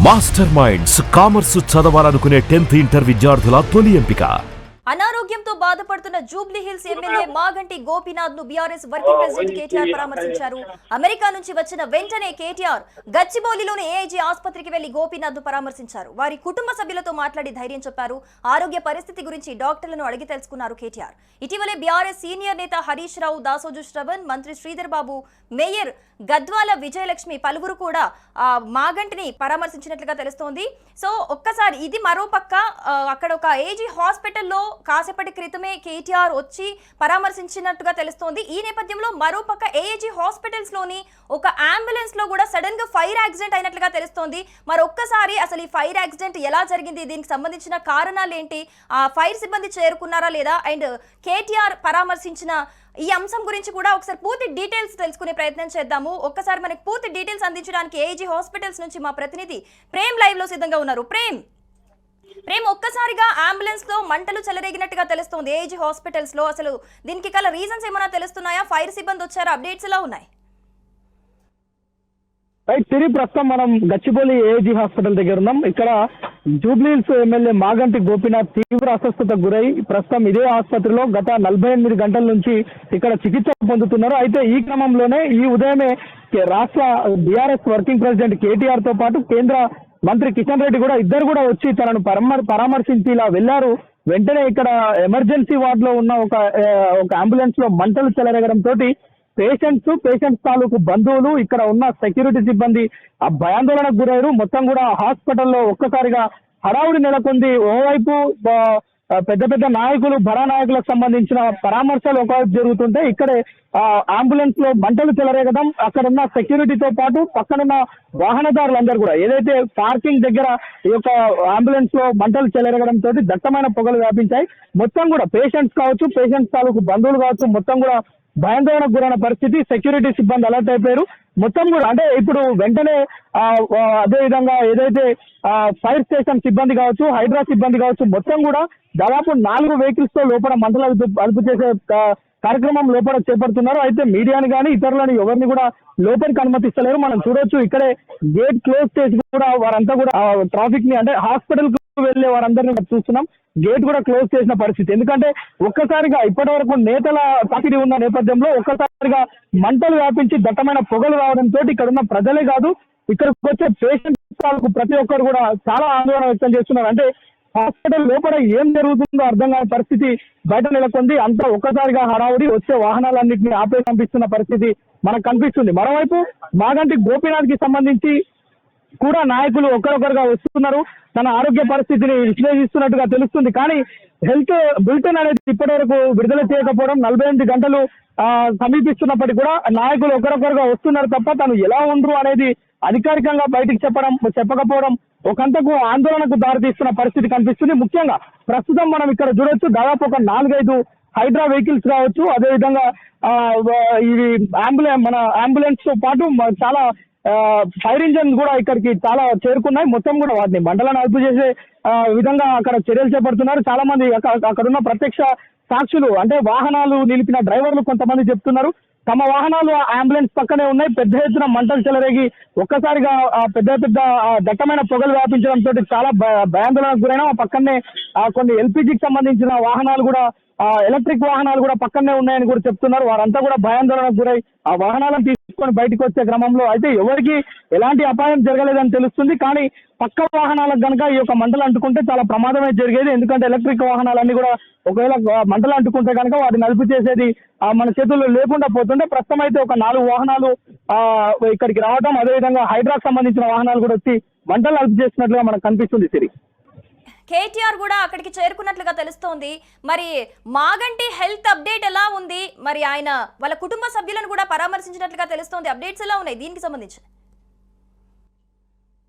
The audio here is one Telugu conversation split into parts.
మాస్టర్ మైండ్స్ కామర్స్ చదవాలనుకునే 10th ఇంటర్ విద్యార్థుల తొలి ఎంపిక. అనారోగ్యంతో బాధపడుతున్న Jubilee hills MLA Maganti Gopinath ను బీఆర్ఎస్ వర్కింగ్ ప్రెసిడెంట్ కేటీఆర్ పరామర్శించారు. అమెరికా నుంచి వచ్చిన వెంటనే కేటీఆర్ గచ్చిబౌలిలోని ఏఐజీ ఆసుపత్రికి వెళ్లి గోపీనాథ్ ను పరామర్శించారు. వారి కుటుంబ సభ్యులతో మాట్లాడి ధైర్యం చెప్పారు. ఆరోగ్య పరిస్థితి గురించి డాక్టర్లను అడిగి తెలుసుకున్నారు కేటీఆర్. ఇటీవలే బీఆర్ఎస్ సీనియర్ నేత హరీష్ రావు, దాసోజు శ్రవణ్, మంత్రి శ్రీధర్ బాబు, మేయర్ గద్వాల విజయలక్ష్మి పలువురు కూడా మాగంటిని పరామర్శించినట్లుగా తెలుస్తోంది. సో ఒక్కసారి ఇది మరోపక్క అక్కడ ఒక ఏజీ హాస్పిటల్లో కాసేపటి క్రితమే కేటీఆర్ వచ్చి పరామర్శించినట్టుగా తెలుస్తోంది. ఈ నేపథ్యంలో మరోపక్క ఏఏజీ హాస్పిటల్స్ లోని ఒక అంబులెన్స్ లో కూడా సడన్ గా ఫైర్ యాక్సిడెంట్ అయినట్లుగా తెలుస్తోంది. మరొక్కసారి అసలు ఈ ఫైర్ యాక్సిడెంట్ ఎలా జరిగింది, దీనికి సంబంధించిన కారణాలు ఏంటి, ఆ ఫైర్ సిబ్బంది చేరుకున్నారా లేదా, అండ్ కేటీఆర్ పరామర్శించిన ఈ అంశం గురించి కూడా ఒకసారి పూర్తి డీటెయిల్స్ తెలుసుకునే ప్రయత్నం చేద్దాము. ఒక్కసారి మనకి పూర్తి డీటెయిల్స్ అందించడానికి ఏజీ హాస్పిటల్స్ నుంచి మా ప్రతినిధి ప్రేమ్ లైవ్ లో సిద్ధంగా ఉన్నారు. ప్రేమ్ ఒక్కసారిగా అంబులెన్స్ లో మంటలు చెలరేగినట్టుగా తెలుస్తోంది ఏజీ హాస్పిటల్స్ లో. అసలు దీనికి గల రీజన్స్ ఏమైనా తెలుస్తున్నాయా? ఫైర్ సిబ్బంది వచ్చారా? అప్డేట్స్ ఎలా ఉన్నాయి? తిరిగి ప్రస్తుతం మనం గచ్చిబౌలి ఏజీ హాస్పిటల్ దగ్గర ఉన్నాం. ఇక్కడ జూబ్లీహిల్స్ ఎమ్మెల్యే మాగంటి గోపీనాథ్ తీవ్ర అస్వస్థతకు గురై ప్రస్తుతం ఇదే ఆసుపత్రిలో గత 48 గంటల నుంచి ఇక్కడ చికిత్స పొందుతున్నారు. అయితే ఈ క్రమంలోనే ఈ ఉదయమే రాష్ట్ర బీఆర్ఎస్ వర్కింగ్ ప్రెసిడెంట్ కేటీఆర్ తో పాటు కేంద్ర మంత్రి కిషన్ రెడ్డి కూడా ఇద్దరు కూడా వచ్చి తనను పరామర్శించి ఇలా వెళ్లారు. వెంటనే ఇక్కడ ఎమర్జెన్సీ వార్డ్ లో ఉన్న ఒక అంబులెన్స్ లో మంటలు చెలరేగడం తోటి పేషెంట్స్ తాలూకు బంధువులు, ఇక్కడ ఉన్న సెక్యూరిటీ సిబ్బంది ఆ భయాందోళనకు గురయ్యారు. మొత్తం కూడా హాస్పిటల్లో ఒక్కసారిగా హడావుడి నెలకొంది. ఓవైపు పెద్ద పెద్ద నాయకులు, బడా నాయకులకు సంబంధించిన పరామర్శలు ఒకవైపు జరుగుతుంటే ఇక్కడే అంబులెన్స్ లో మంటలు చెలరేగడం, అక్కడ ఉన్న సెక్యూరిటీతో పాటు పక్కనున్న వాహనదారులందరూ కూడా ఏదైతే పార్కింగ్ దగ్గర ఈ యొక్క అంబులెన్స్ లో మంటలు చెలరేగడం తోటి దట్టమైన పొగలు వ్యాపించాయి. మొత్తం కూడా పేషెంట్స్ కావచ్చు, పేషెంట్స్ తాలూకు బంధువులు కావచ్చు, మొత్తం కూడా భయాందోళనకు గురైన పరిస్థితి. సెక్యూరిటీ సిబ్బంది అలర్ట్ అయిపోయారు. మొత్తం కూడా అంటే ఇప్పుడు వెంటనే అదే విధంగా ఏదైతే ఫైర్ స్టేషన్ సిబ్బంది కావచ్చు, హైడ్రా సిబ్బంది కావచ్చు, మొత్తం కూడా దాదాపు 4 వెహికల్స్ తో లోపల మంటలు అదుపు చేసే కార్యక్రమం లోపల చేపడుతున్నారు. అయితే మీడియాని కానీ ఇతరులని ఎవరిని కూడా లోపలికి అనుమతిస్తలేరు. మనం చూడొచ్చు ఇక్కడే గేట్ క్లోజ్ చేసి కూడా వారంతా కూడా ట్రాఫిక్ ని అంటే హాస్పిటల్ కు వెళ్లే వారందరినీ చూస్తున్నాం. గేట్ కూడా క్లోజ్ చేసిన పరిస్థితి. ఎందుకంటే ఒక్కసారిగా ఇప్పటి వరకు నేతల తాకిడి ఉన్న నేపథ్యంలో ఒక్కసారిగా మంటలు వ్యాపించి దట్టమైన పొగలు రావడంతో ఇక్కడ ఉన్న ప్రజలే కాదు, ఇక్కడికి వచ్చే పేషెంట్స్ ప్రతి ఒక్కరు కూడా చాలా ఆందోళన వ్యక్తం చేస్తున్నారు. అంటే హాస్పిటల్ లోపల ఏం జరుగుతుందో అర్థం కాని పరిస్థితి బయట నెలకొంది. అంతా ఒక్కసారిగా హడావుడి, వచ్చే వాహనాలన్నింటినీ ఆపేసి పంపిస్తున్న పరిస్థితి మనకు కనిపిస్తుంది. మరోవైపు మాగంటి గోపీనాథ్ కి సంబంధించి కూడా నాయకులు ఒకరొకరుగా వస్తున్నారు. తన ఆరోగ్య పరిస్థితిని విశ్లేషిస్తున్నట్టుగా తెలుస్తుంది. కానీ హెల్త్ బులెటిన్ అనేది ఇప్పటి వరకు విడుదల చేయకపోవడం, 48 గంటలు సమీపిస్తున్నప్పటికీ కూడా నాయకులు ఒకరొకరుగా వస్తున్నారు తప్ప తను ఎలా ఉండరు అనేది అధికారికంగా బయటికి చెప్పకపోవడం ఒకంతకు ఆందోళనకు దారితీస్తున్న పరిస్థితి కనిపిస్తుంది. ముఖ్యంగా ప్రస్తుతం మనం ఇక్కడ చూడొచ్చు దాదాపు ఒక 4-5 హైడ్రా వెహికల్స్ కావచ్చు, అదేవిధంగా ఇవి మన అంబులెన్స్ తో పాటు చాలా ఫైర్ ఇంజన్ కూడా ఇక్కడికి చాలా చేరుకున్నాయి. మొత్తం కూడా వాటిని మంటలను అదుపు చేసే విధంగా అక్కడ చర్యలు చేపడుతున్నారు. చాలా మంది అక్కడ ఉన్న ప్రత్యక్ష సాక్షులు అంటే వాహనాలు నిలిపిన డ్రైవర్లు కొంతమంది చెప్తున్నారు తమ వాహనాలు అంబులెన్స్ పక్కనే ఉన్నాయి. పెద్ద ఎత్తున మంటలు చెలరేగి ఒక్కసారిగా పెద్ద దట్టమైన పొగలు వ్యాపించడంతో చాలా భయాందోళనకు గురైన పక్కనే కొన్ని ఎల్పిజికి సంబంధించిన వాహనాలు కూడా, ఎలక్ట్రిక్ వాహనాలు కూడా పక్కనే ఉన్నాయని కూడా చెప్తున్నారు. వారంతా కూడా భయాందోళనకు గురై ఆ వాహనాలను తీసుకొని బయటకు వచ్చే క్రమంలో అయితే ఎవరికి ఎలాంటి అపాయం జరగలేదని తెలుస్తుంది. కానీ పక్క వాహనాలకు కనుక ఈ యొక్క మంటలు అంటుకుంటే చాలా ప్రమాదమే జరిగేది. ఎందుకంటే ఎలక్ట్రిక్ వాహనాలన్నీ కూడా ఒకవేళ మంటలు అంటుకుంటే కనుక వాటిని అదుపు చేసేది మన చేతుల్లో లేకుండా పోతుంటే ప్రస్తుతం అయితే ఒక 4 వాహనాలు ఇక్కడికి రావడం, అదేవిధంగా హైడ్రాకు సంబంధించిన వాహనాలు కూడా వచ్చి మంటలు అదుపు చేసినట్లుగా మనకు కనిపిస్తుంది. సిరి కేటీఆర్ కూడా అక్కడికి చేరుకున్నట్లుగా తెలుస్తోంది. మరి మాగంటి హెల్త్ అప్డేట్ ఎలా ఉంది? మరి ఆయన వాళ్ళ కుటుంబ సభ్యులను కూడా పరామర్శించినట్లుగా తెలుస్తోంది. అప్డేట్స్ ఎలా ఉన్నాయి దీనికి సంబంధించి?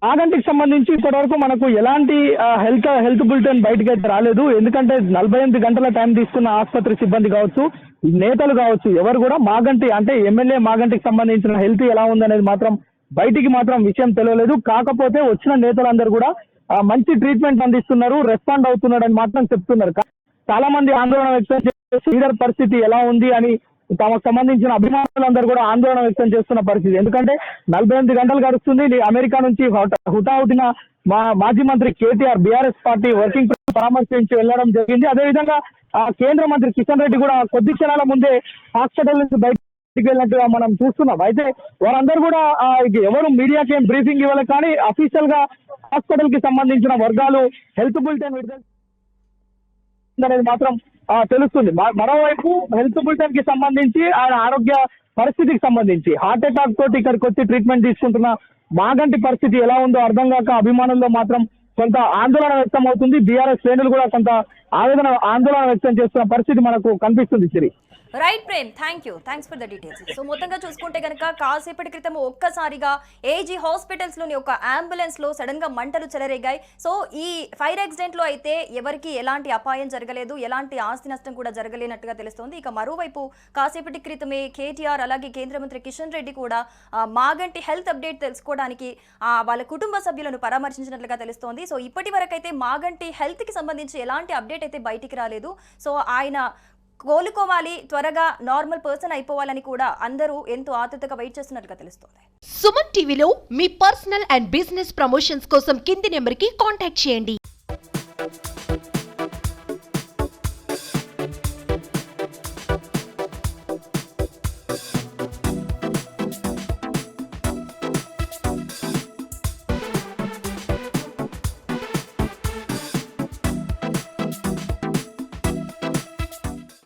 మాగంటికి సంబంధించి ఇప్పటి వరకు మనకు ఎలాంటి హెల్త్ బులెటిన్ బయటకు అయితే రాలేదు. ఎందుకంటే 48 గంటల టైం తీసుకున్న ఆసుపత్రి సిబ్బంది కావచ్చు, నేతలు కావచ్చు, ఎవరు కూడా మాగంటి అంటే ఎమ్మెల్యే మాగంటికి సంబంధించిన హెల్త్ ఎలా ఉందనేది మాత్రం బయటికి మాత్రం విషయం తెలియలేదు. కాకపోతే వచ్చిన నేతలందరూ కూడా మంచి ట్రీట్మెంట్ అందిస్తున్నారు, రెస్పాండ్ అవుతున్నాడు అని మాత్రం చెప్తున్నారు. చాలా మంది ఆందోళన వ్యక్తం చేసే లీడర్ పరిస్థితి ఎలా ఉంది అని తమకు సంబంధించిన అభిమానులందరూ కూడా ఆందోళన వ్యక్తం చేస్తున్న పరిస్థితి. ఎందుకంటే 48 గంటలు గడుస్తుంది అమెరికా నుంచి హుటాహుటిన మాజీ మంత్రి కేటీఆర్ బీఆర్ఎస్ పార్టీ వర్కింగ్ పరామర్శించి వెళ్ళడం జరిగింది. అదేవిధంగా కేంద్ర మంత్రి కిషన్ రెడ్డి కూడా కొద్ది క్షణాల ముందే హాస్పిటల్ నుంచి బయటకు వెళ్ళినట్టుగా మనం చూస్తున్నాం. అయితే వారందరూ కూడా ఎవరు మీడియాకి ఏం బ్రీఫింగ్ ఇవ్వాలి, కానీ అఫీషియల్ గా హాస్పిటల్ కి సంబంధించిన వర్గాలు హెల్త్ బులెటిన్ విడుదల అనేది మాత్రం తెలుస్తుంది. మరోవైపు హెల్త్ బులెటిన్ కి సంబంధించి ఆయన ఆరోగ్య పరిస్థితికి సంబంధించి హార్ట్ అటాక్ తోటి ఇక్కడికి వచ్చి ట్రీట్మెంట్ తీసుకుంటున్న మాగంటి పరిస్థితి ఎలా ఉందో అర్థం కాక అభిమానుల్లో మాత్రం కొంత ఆందోళన వ్యక్తం అవుతుంది. బీఆర్ఎస్ శ్రేణులు కూడా కొంత ఆందోళన వ్యక్తం చేస్తున్న పరిస్థితి మనకు కనిపిస్తుంది. Siri right Prem, thanks for the details. So మొత్తంగా చూసుకుంటే కనుక కాసేపటి క్రితం ఒక్కసారిగా ఏజీ హాస్పిటల్స్ లోని ఒక అంబులెన్స్ లో సడన్ గా మంటలు చెలరేగాయి. సో ఈ ఫైర్ యాక్సిడెంట్ లో అయితే ఎవరికి ఎలాంటి అపాయం జరగలేదు, ఎలాంటి ఆస్తి నష్టం కూడా జరగలేనట్టుగా తెలుస్తోంది. ఇక మరోవైపు కాసేపటి క్రితమే కేటీఆర్ అలాగే కేంద్ర మంత్రి కిషన్ రెడ్డి కూడా మాగంటి హెల్త్ అప్డేట్ తెలుసుకోవడానికి వాళ్ళ కుటుంబ సభ్యులను పరామర్శించినట్లుగా తెలుస్తోంది. సో ఇప్పటి వరకు అయితే మాగంటి హెల్త్ కి సంబంధించి ఎలాంటి అప్డేట్ అయితే బయటికి రాలేదు. సో ఆయన కోలుకోవాలి, త్వరగా నార్మల్ పర్సన్ అయిపోవాలని కూడా అందరూ ఎంతో ఆతృతగా వెయిట్ చేస్తున్నట్టుగా తెలుస్తోంది. సుమన్ టీవీలో మీ పర్సనల్ అండ్ బిజినెస్ ప్రమోషన్స్ కోసం కింది నెంబర్కి కాంటాక్ట్ చేయండి.